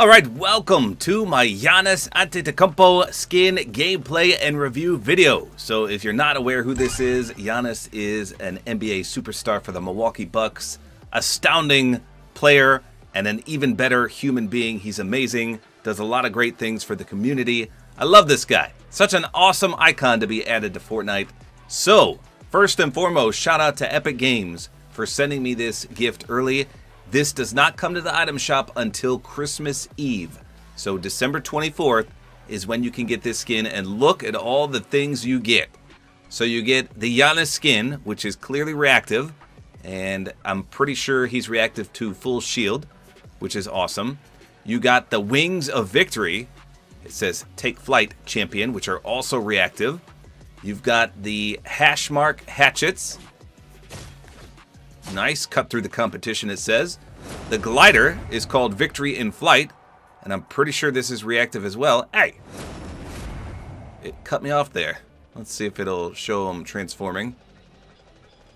Alright, welcome to my Giannis Antetokounmpo skin gameplay and review video. So if you're not aware who this is, Giannis is an NBA superstar for the Milwaukee Bucks. Astounding player and an even better human being. He's amazing, does a lot of great things for the community. I love this guy. Such an awesome icon to be added to Fortnite. So, first and foremost, shout out to Epic Games for sending me this gift early. This does not come to the item shop until Christmas Eve. So December 24th is when you can get this skin, and look at all the things you get. So you get the Giannis skin, which is clearly reactive, and I'm pretty sure he's reactive to full shield, which is awesome. You got the Wings of Victory. It says Take Flight Champion, which are also reactive. You've got the Hashmark Hatchets. Nice, cut through the competition, it says. The glider is called Victory in Flight, and I'm pretty sure this is reactive as well. Hey! It cut me off there. Let's see if it'll show them transforming.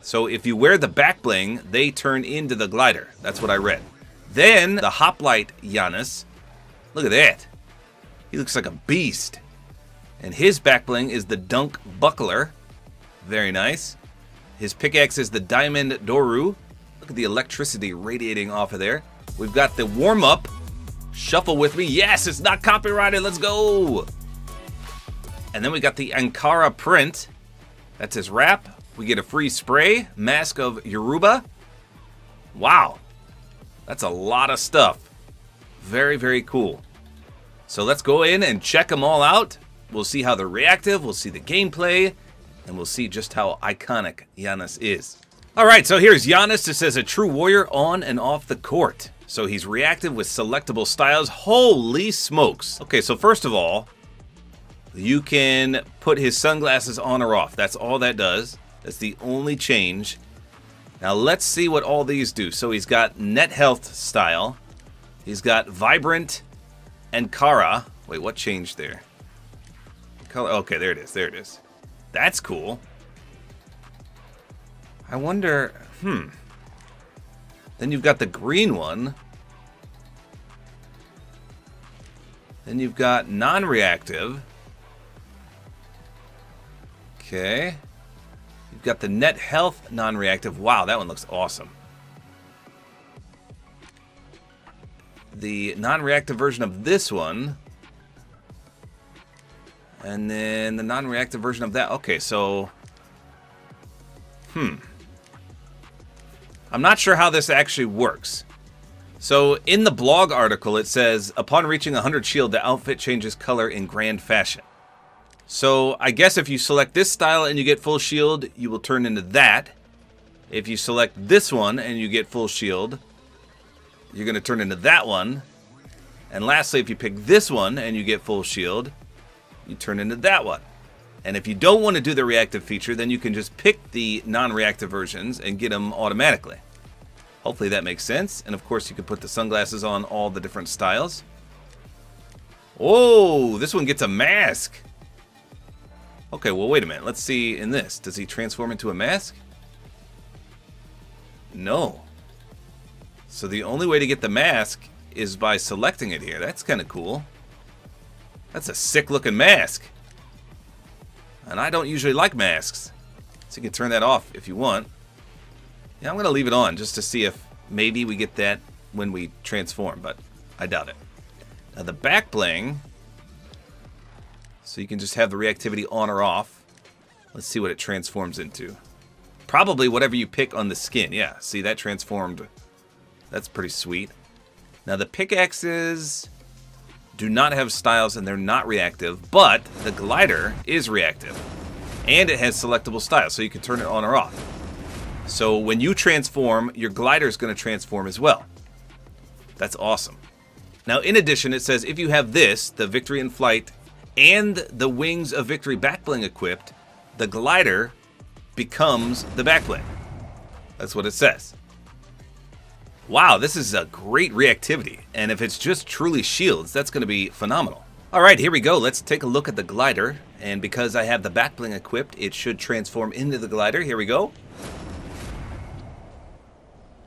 So if you wear the back bling, they turn into the glider. That's what I read. Then, the Hoplite Giannis. Look at that. He looks like a beast. And his back bling is the Dunk Buckler. Very nice. His pickaxe is the Diamond Doru. Look at the electricity radiating off of there. We've got the warm-up. Shuffle with me. Yes, it's not copyrighted. Let's go. And then we got the Ankara print. That's his wrap. We get a free spray. Mask of Yoruba. Wow. That's a lot of stuff. Very, very cool. So let's go in and check them all out. We'll see how they're reactive. We'll see the gameplay. And we'll see just how iconic Giannis is. Alright, so here's Giannis. It says a true warrior on and off the court. So he's reactive with selectable styles. Holy smokes. Okay, so first of all, you can put his sunglasses on or off. That's all that does. That's the only change. Now let's see what all these do. So he's got net health style. He's got vibrant and Kara. Wait, what changed there? Color. Okay, there it is. There it is. That's cool. I wonder, Then you've got the green one. Then you've got non-reactive. Okay. You've got the net health non-reactive. Wow, that one looks awesome. The non-reactive version of this one. And then the non-reactive version of that. Okay, so... I'm not sure how this actually works. So, in the blog article, it says, upon reaching 100 shield, the outfit changes color in grand fashion. So, I guess if you select this style and you get full shield, you will turn into that. If you select this one and you get full shield, you're going to turn into that one. And lastly, if you pick this one and you get full shield, you turn into that one. And if you don't want to do the reactive feature, then you can just pick the non-reactive versions and get them automatically. Hopefully that makes sense. And of course you can put the sunglasses on all the different styles. Oh, this one gets a mask. Okay, well wait a minute. Let's see in this. Does he transform into a mask? No. So the only way to get the mask is by selecting it here. That's kind of cool. That's a sick looking mask. And I don't usually like masks. So you can turn that off if you want. Yeah, I'm going to leave it on just to see if maybe we get that when we transform, but I doubt it. Now the back bling. So you can just have the reactivity on or off. Let's see what it transforms into. Probably whatever you pick on the skin. Yeah, see that transformed. That's pretty sweet. Now the pickaxes do not have styles and they're not reactive, but the glider is reactive. And it has selectable styles, so you can turn it on or off. So when you transform, your glider is going to transform as well. That's awesome. Now in addition, it says if you have this, the Victory in Flight, and the Wings of Victory backbling equipped, the glider becomes the backbling. That's what it says. Wow, this is a great reactivity, and if it's just truly shields, that's going to be phenomenal. Alright, here we go. Let's take a look at the glider, and because I have the backbling equipped, it should transform into the glider. Here we go.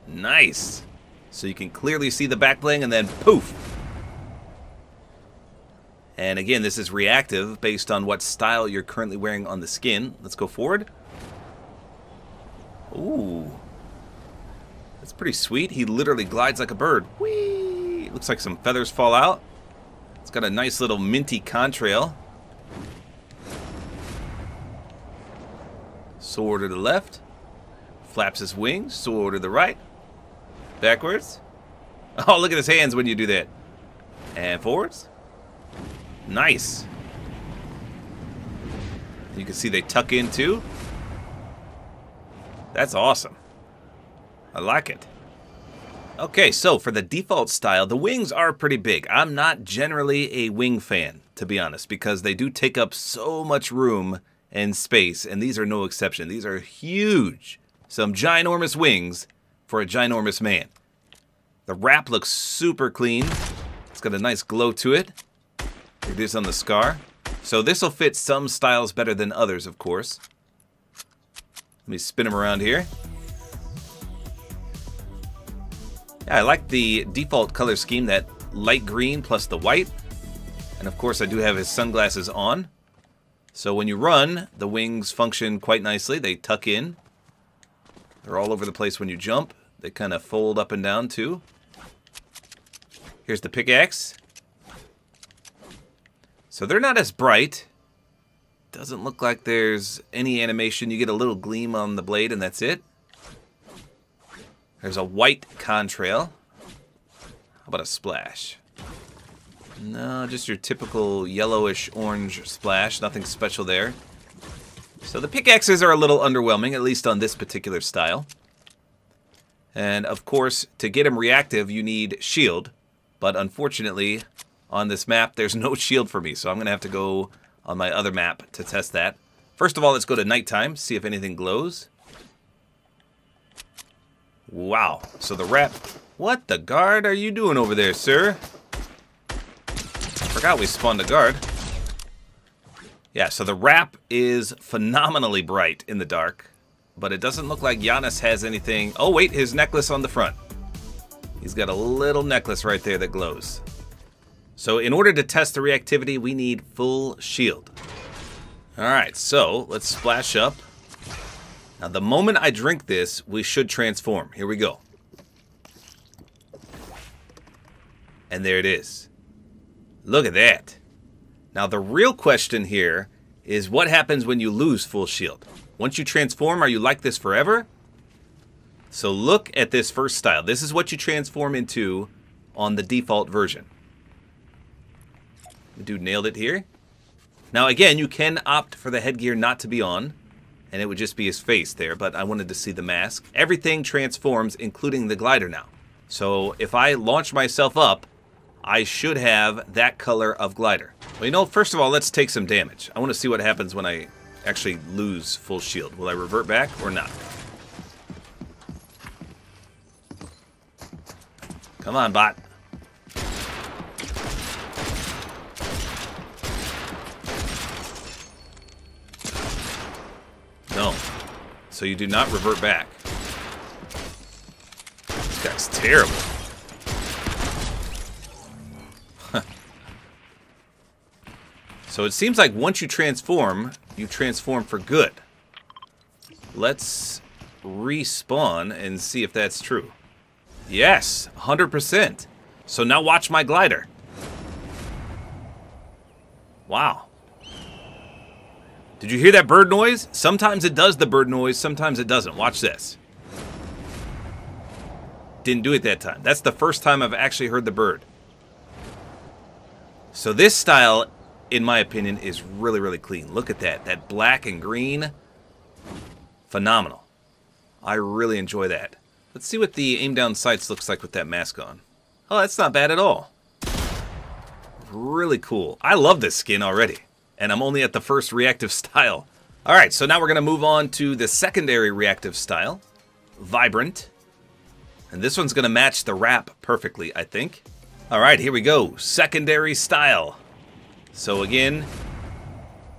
Nice. So you can clearly see the backbling, and then poof, And again, this is reactive based on what style you're currently wearing on the skin. Let's go forward. Ooh. That's pretty sweet. He literally glides like a bird. Whee! Looks like some feathers fall out. It's got a nice little minty contrail. Sword to the left. Flaps his wings. Sword to the right. Backwards. Oh, look at his hands when you do that. And forwards. Nice. You can see they tuck in too. That's awesome. I like it. Okay, so for the default style, the wings are pretty big. I'm not generally a wing fan, to be honest, because they do take up so much room and space, and these are no exception. These are huge. Some ginormous wings for a ginormous man. The wrap looks super clean. It's got a nice glow to it. It is on the scar. So this will fit some styles better than others, of course. Let me spin him around here. Yeah, I like the default color scheme, that light green plus the white. And of course I do have his sunglasses on. So when you run, the wings function quite nicely. They tuck in. They're all over the place when you jump. They kind of fold up and down too. Here's the pickaxe. So they're not as bright. Doesn't look like there's any animation. You get a little gleam on the blade and that's it. There's a white contrail. How about a splash? No, just your typical yellowish orange splash. Nothing special there. So the pickaxes are a little underwhelming, at least on this particular style. And of course, to get him reactive, you need shield. But unfortunately, on this map, there's no shield for me, so I'm going to have to go on my other map to test that. First of all, let's go to nighttime, see if anything glows. Wow, so the wrap... What the guard are you doing over there, sir? Forgot we spawned a guard. Yeah, so the wrap is phenomenally bright in the dark, but it doesn't look like Giannis has anything... Oh wait, his necklace on the front. He's got a little necklace right there that glows. So in order to test the reactivity, we need full shield. Alright, so let's splash up. Now the moment I drink this, we should transform. Here we go. And there it is. Look at that. Now the real question here is what happens when you lose full shield? Once you transform, are you like this forever? So look at this first style. This is what you transform into on the default version. The dude nailed it here. Now again, you can opt for the headgear not to be on, and it would just be his face there, but I wanted to see the mask. Everything transforms, including the glider now. So if I launch myself up, I should have that color of glider. Well, you know, first of all, let's take some damage. I want to see what happens when I actually lose full shield. Will I revert back or not? Come on, bot. No. So you do not revert back. This guy's terrible. So it seems like once you transform for good. Let's respawn and see if that's true. Yes, 100%. So now watch my glider. Wow. Did you hear that bird noise? Sometimes it does the bird noise, sometimes it doesn't. Watch this. Didn't do it that time. That's the first time I've actually heard the bird. So this style, in my opinion, is really, really clean. Look at that. That black and green. Phenomenal. I really enjoy that. Let's see what the aim down sights looks like with that mask on. Oh, that's not bad at all. Really cool. I love this skin already. And I'm only at the first reactive style. Alright, so now we're going to move on to the secondary reactive style. Vibrant. And this one's going to match the wrap perfectly, I think. Alright, here we go. Secondary style. So again,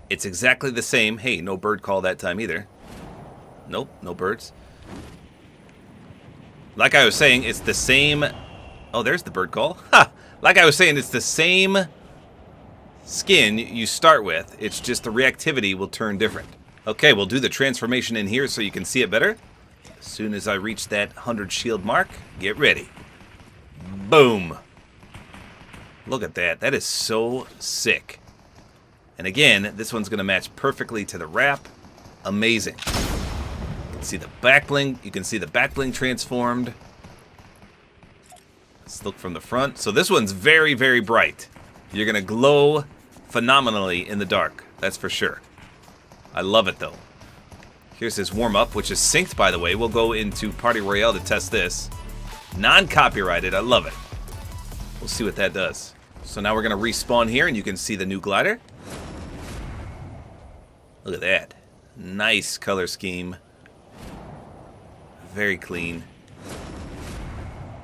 it's exactly the same. Hey, no bird call that time either. Nope, no birds. Like I was saying, it's the same... Oh, there's the bird call. Ha! Like I was saying, it's the same skin you start with. It's just the reactivity will turn different. Okay, we'll do the transformation in here so you can see it better. As soon as I reach that 100 shield mark, get ready. Boom. Look at that. That is so sick. And again, this one's going to match perfectly to the wrap. Amazing. You can see the back bling. You can see the back bling transformed. Let's look from the front. So this one's very, very bright. You're going to glow phenomenally in the dark. That's for sure. I love it, though. Here's his warm-up, which is synced, by the way. We'll go into Party Royale to test this. Non-copyrighted. I love it. We'll see what that does. So now we're going to respawn here, and you can see the new glider. Look at that. Nice color scheme. Very clean.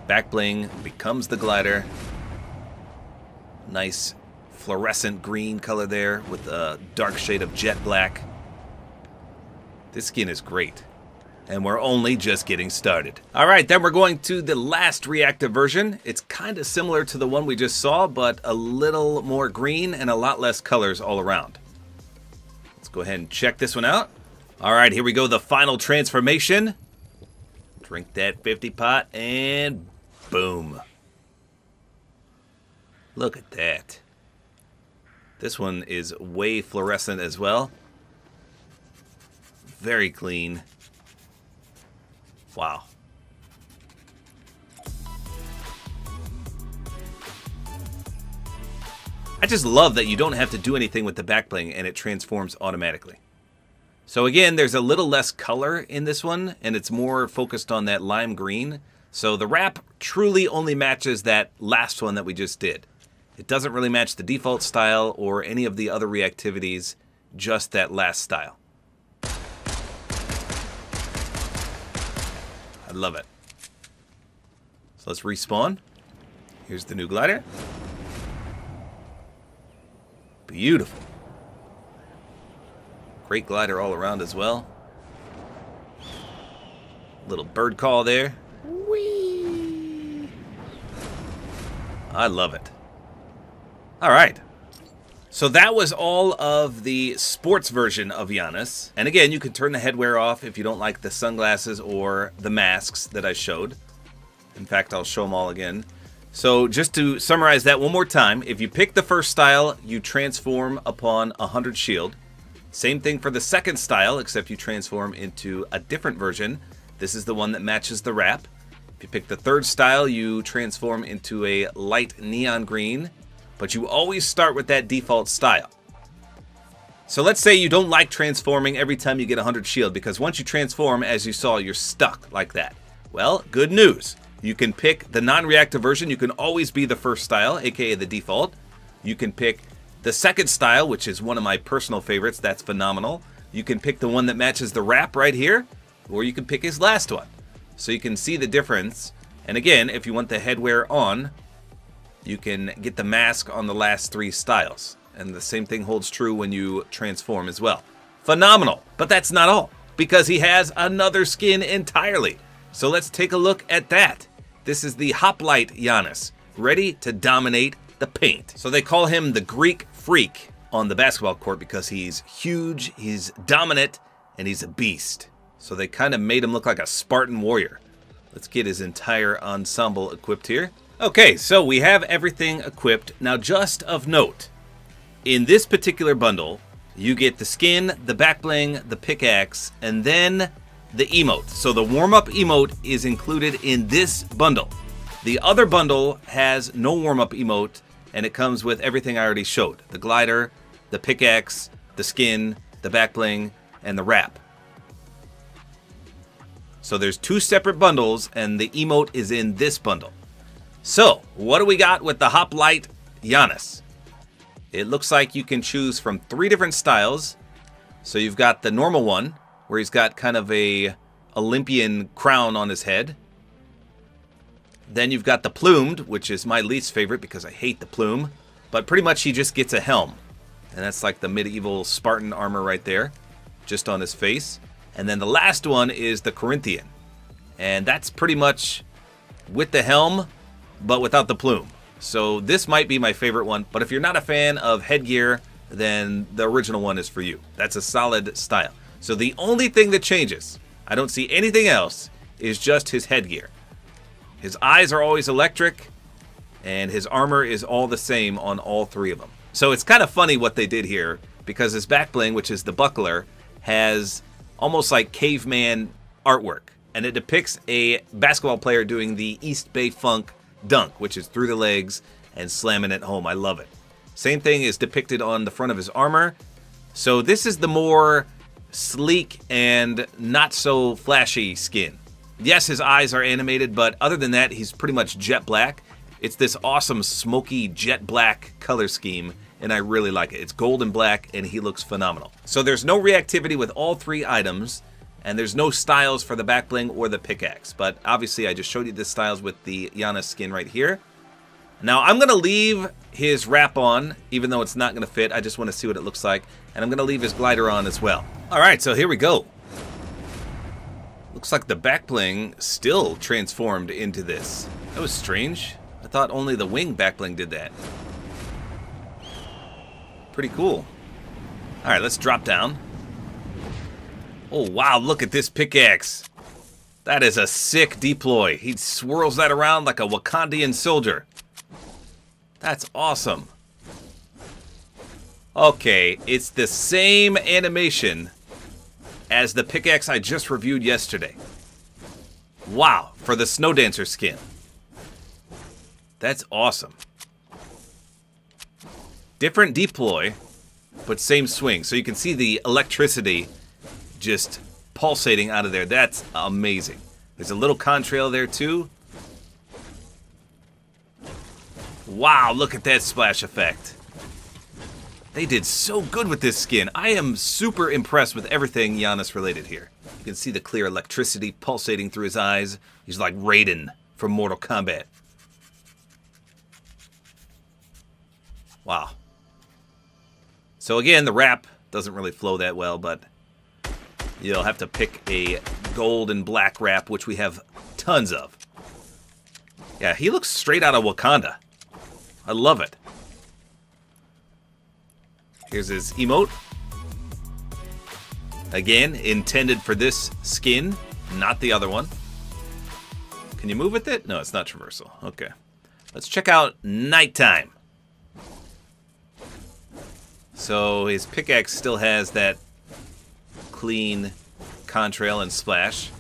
Back bling becomes the glider. Nice fluorescent green color there with a dark shade of jet black. This skin is great. And we're only just getting started. Alright, then we're going to the last reactive version. It's kind of similar to the one we just saw, but a little more green and a lot less colors all around. Let's go ahead and check this one out. Alright, here we go, the final transformation. Drink that 50 pot and boom. Look at that. This one is way fluorescent as well. Very clean. Wow. I just love that you don't have to do anything with the back bling and it transforms automatically. So again, there's a little less color in this one and it's more focused on that lime green. So the wrap truly only matches that last one that we just did. It doesn't really match the default style or any of the other reactivities, just that last style. I love it. So let's respawn. Here's the new glider. Beautiful. Great glider all around as well. Little bird call there. Whee! I love it. All right. So that was all of the sports version of Janus. And again, you can turn the headwear off if you don't like the sunglasses or the masks that I showed. In fact, I'll show them all again. So just to summarize that one more time, if you pick the first style, you transform upon 100 shield. Same thing for the second style, except you transform into a different version. This is the one that matches the wrap. If you pick the third style, you transform into a light neon green. But you always start with that default style. So let's say you don't like transforming every time you get 100 shield, because once you transform, as you saw, you're stuck like that. Well, good news. You can pick the non-reactive version. You can always be the first style, aka the default. You can pick the second style, which is one of my personal favorites. That's phenomenal. You can pick the one that matches the wrap right here, or you can pick his last one. So you can see the difference. And again, if you want the headwear on, you can get the mask on the last three styles. And the same thing holds true when you transform as well. Phenomenal. But that's not all, because he has another skin entirely. So let's take a look at that. This is the Hoplite Janus, ready to dominate the paint. So they call him the Greek Freak on the basketball court because he's huge, he's dominant, and he's a beast. So they kind of made him look like a Spartan warrior. Let's get his entire ensemble equipped here. Okay, so we have everything equipped. Now, just of note, in this particular bundle, you get the skin, the back bling, the pickaxe, and then the emote. So the warm-up emote is included in this bundle. The other bundle has no warm-up emote, and it comes with everything I already showed. The glider, the pickaxe, the skin, the back bling, and the wrap. So there's two separate bundles, and the emote is in this bundle. So, what do we got with the Hoplite Janus? It looks like you can choose from 3 different styles. So you've got the normal one, where he's got kind of a Olympian crown on his head. Then you've got the plumed, which is my least favorite because I hate the plume. But pretty much he just gets a helm. And that's like the medieval Spartan armor right there, just on his face. And then the last one is the Corinthian. And that's pretty much with the helm, but without the plume. So this might be my favorite one, but if you're not a fan of headgear, then the original one is for you. That's a solid style. So the only thing that changes, I don't see anything else, is just his headgear. His eyes are always electric, and his armor is all the same on all three of them. So it's kind of funny what they did here, because his back bling, which is the buckler, has almost like caveman artwork. And it depicts a basketball player doing the East Bay Funk dunk, which is through the legs and slamming it home. I love it. Same thing is depicted on the front of his armor. So this is the more sleek and not so flashy skin. Yes, his eyes are animated, but other than that, he's pretty much jet black. It's this awesome smoky jet black color scheme, and I really like it. It's gold and black, and he looks phenomenal. So there's no reactivity with all three items, and there's no styles for the back bling or the pickaxe. But obviously, I just showed you the styles with the Giannis skin right here. Now, I'm going to leave his wrap on, even though it's not going to fit. I just want to see what it looks like. And I'm going to leave his glider on as well. All right, so here we go. Looks like the back bling still transformed into this. That was strange. I thought only the wing back bling did that. Pretty cool. All right, let's drop down. Oh, wow, look at this pickaxe. That is a sick deploy. He swirls that around like a Wakandian soldier. That's awesome. Okay, it's the same animation as the pickaxe I just reviewed yesterday. Wow, for the Snow Dancer skin. That's awesome. Different deploy, but same swing. So you can see the electricity just pulsating out of there. That's amazing. There's a little contrail there too. Wow, look at that splash effect. They did so good with this skin. I am super impressed with everything Giannis related here. You can see the clear electricity pulsating through his eyes. He's like Raiden from Mortal Kombat. Wow. So again, the wrap doesn't really flow that well, but you'll have to pick a gold and black wrap, which we have tons of. Yeah, he looks straight out of Wakanda. I love it. Here's his emote. Again, intended for this skin, not the other one. Can you move with it? No, it's not traversal. Okay. Let's check out Nighttime. So his pickaxe still has that clean contrail and splash.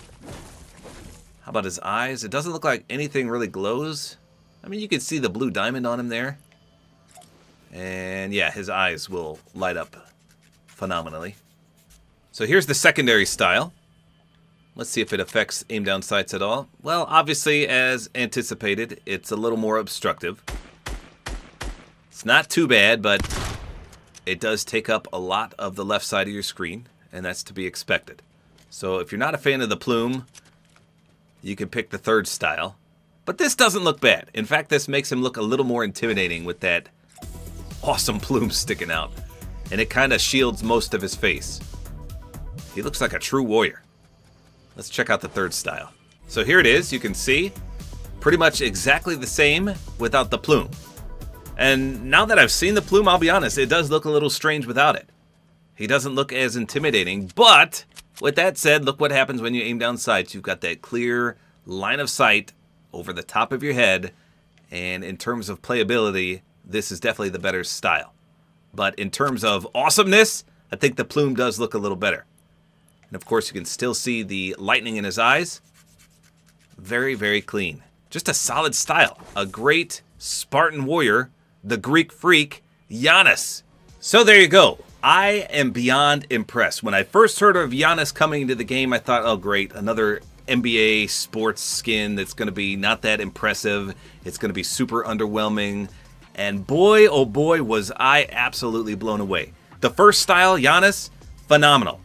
How about his eyes? It doesn't look like anything really glows. I mean, you can see the blue diamond on him there. And yeah, his eyes will light up phenomenally. So here's the secondary style. Let's see if it affects aim down sights at all. Well, obviously, as anticipated, it's a little more obstructive. It's not too bad, but it does take up a lot of the left side of your screen, and that's to be expected. So if you're not a fan of the plume, you can pick the third style. But this doesn't look bad. In fact, this makes him look a little more intimidating with that awesome plume sticking out. And it kind of shields most of his face. He looks like a true warrior. Let's check out the third style. So here it is. You can see pretty much exactly the same without the plume. And now that I've seen the plume, I'll be honest, it does look a little strange without it. He doesn't look as intimidating, but with that said, look what happens when you aim down sights. You've got that clear line of sight over the top of your head, and in terms of playability, this is definitely the better style. But in terms of awesomeness, I think the plume does look a little better. And of course, you can still see the lightning in his eyes. Very, very clean. Just a solid style. A great Spartan warrior, the Greek freak, Giannis. So there you go. I am beyond impressed. When I first heard of Giannis coming into the game, I thought, oh great, another NBA sports skin that's going to be not that impressive. It's going to be super underwhelming. And boy, oh boy, was I absolutely blown away. The first style, Giannis, phenomenal.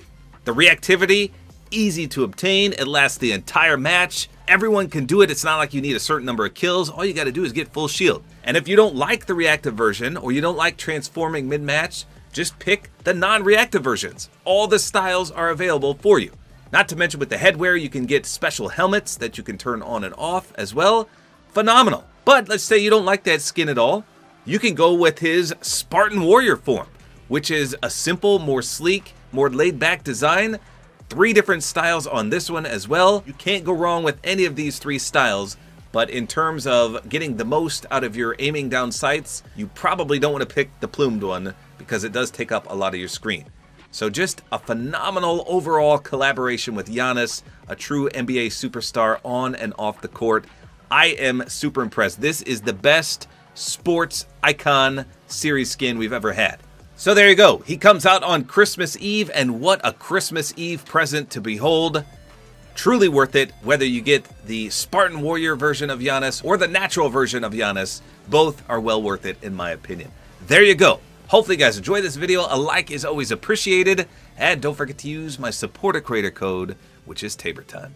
The reactivity, easy to obtain. It lasts the entire match. Everyone can do it. It's not like you need a certain number of kills. All you got to do is get full shield. And if you don't like the reactive version, or you don't like transforming mid-match, just pick the non-reactive versions. All the styles are available for you. Not to mention with the headwear, you can get special helmets that you can turn on and off as well. Phenomenal. But let's say you don't like that skin at all. You can go with his Spartan Warrior form, which is a simple, more sleek, more laid-back design. 3 different styles on this one as well. You can't go wrong with any of these 3 styles, but in terms of getting the most out of your aiming down sights, you probably don't want to pick the plumed one because it does take up a lot of your screen. So just a phenomenal overall collaboration with Giannis, a true NBA superstar on and off the court. I am super impressed. This is the best sports icon series skin we've ever had. So there you go. He comes out on Christmas Eve, and what a Christmas Eve present to behold. Truly worth it, whether you get the Spartan Warrior version of Giannis or the natural version of Giannis. Both are well worth it in my opinion. There you go. Hopefully you guys enjoyed this video. A like is always appreciated. And don't forget to use my supporter creator code, which is Tabor Time.